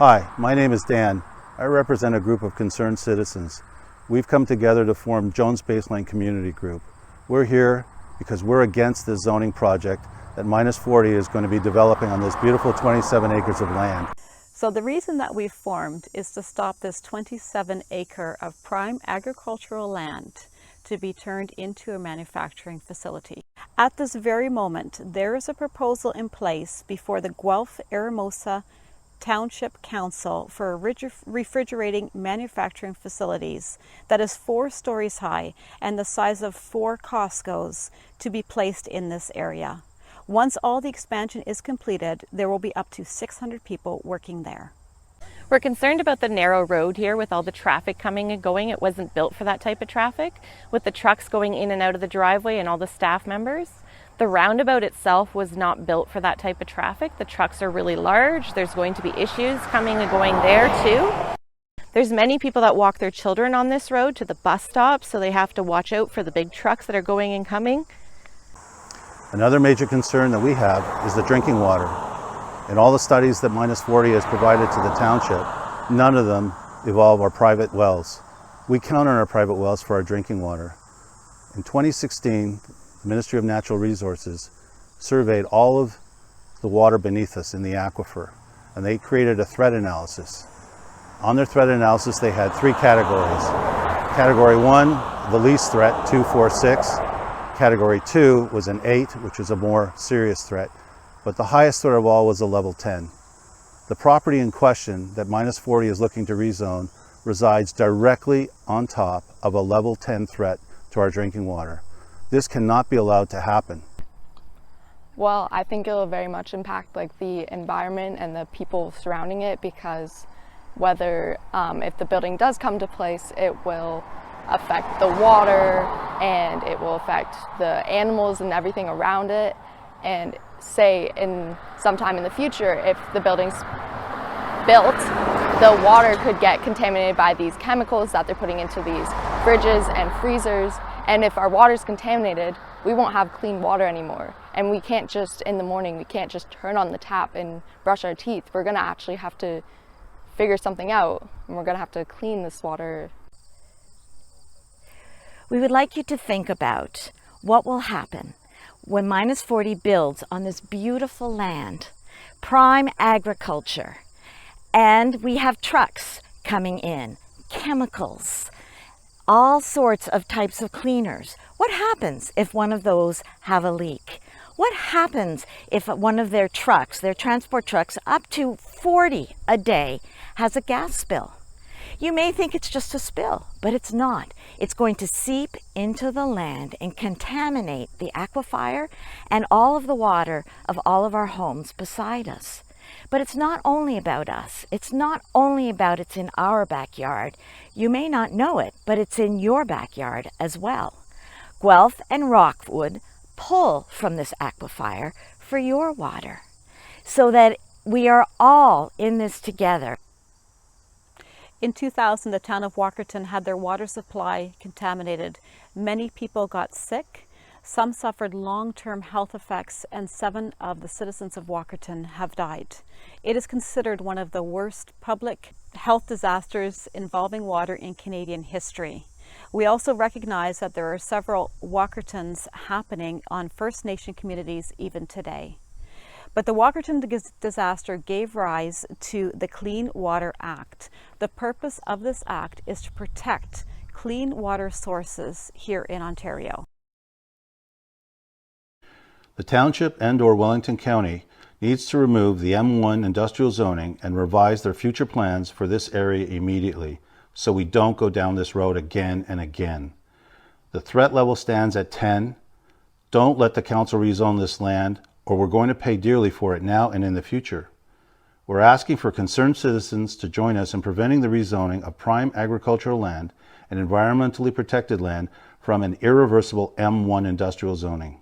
Hi, my name is Dan. I represent a group of concerned citizens. We've come together to form Jones Baseline Community Group. We're here because we're against this zoning project that Minus 40 is going to be developing on this beautiful 27 acres of land. So the reason that we've formed is to stop this 27 acre of prime agricultural land to be turned into a manufacturing facility. At this very moment, there is a proposal in place before the Guelph-Eramosa Township Council for refrigerating manufacturing facilities that is 4 stories high and the size of 4 COSTCOs to be placed in this area. Once all the expansion is completed, there will be up to 600 people working there. We're concerned about the narrow road here with all the traffic coming and going. It wasn't built for that type of traffic, with the trucks going in and out of the driveway and all the staff members. The roundabout itself was not built for that type of traffic. The trucks are really large. There's going to be issues coming and going there too. There's many people that walk their children on this road to the bus stop, so they have to watch out for the big trucks that are going and coming. Another major concern that we have is the drinking water. In all the studies that Minus 40 has provided to the township, none of them involve our private wells. We count on our private wells for our drinking water. In 2016, the Ministry of Natural Resources surveyed all of the water beneath us in the aquifer, and they created a threat analysis. On their threat analysis, they had 3 categories. Category 1, the least threat, 2, 4, 6. Category 2 was an 8, which was a more serious threat, but the highest threat of all was a level 10. The property in question that Minus 40 is looking to rezone resides directly on top of a level 10 threat to our drinking water. This cannot be allowed to happen. Well, I think it'll very much impact the environment and the people surrounding it, because whether if the building does come to place, it will affect the water and it will affect the animals and everything around it. And say in sometime in the future, if the building's built, the water could get contaminated by these chemicals that they're putting into these fridges and freezers. And if our water's contaminated, we won't have clean water anymore. And we can't just, in the morning, we can't just turn on the tap and brush our teeth. We're gonna actually have to figure something out, and we're gonna have to clean this water. We would like you to think about what will happen when Minus 40 builds on this beautiful land, prime agriculture, and we have trucks coming in, chemicals, all sorts of types of cleaners. What happens if one of those have a leak? What happens if one of their trucks, their transport trucks, up to 40 a day, has a gas spill? You may think it's just a spill, but it's not. It's going to seep into the land and contaminate the aquifer and all of the water of all of our homes beside us. But it's not only about us. It's not only about it's in our backyard. You may not know it, but it's in your backyard as well. Guelph and Rockwood pull from this aquifer for your water, so that we are all in this together. In 2000, the town of Walkerton had their water supply contaminated. Many people got sick. Some suffered long-term health effects, and 7 of the citizens of Walkerton have died. It is considered one of the worst public health disasters involving water in Canadian history. We also recognize that there are several Walkertons happening on First Nation communities even today. But the Walkerton disaster gave rise to the Clean Water Act. The purpose of this act is to protect clean water sources here in Ontario. The township and/or Wellington County needs to remove the M1 industrial zoning and revise their future plans for this area immediately, so we don't go down this road again and again. The threat level stands at 10. Don't let the council rezone this land, or we're going to pay dearly for it now and in the future. We're asking for concerned citizens to join us in preventing the rezoning of prime agricultural land and environmentally protected land from an irreversible M1 industrial zoning.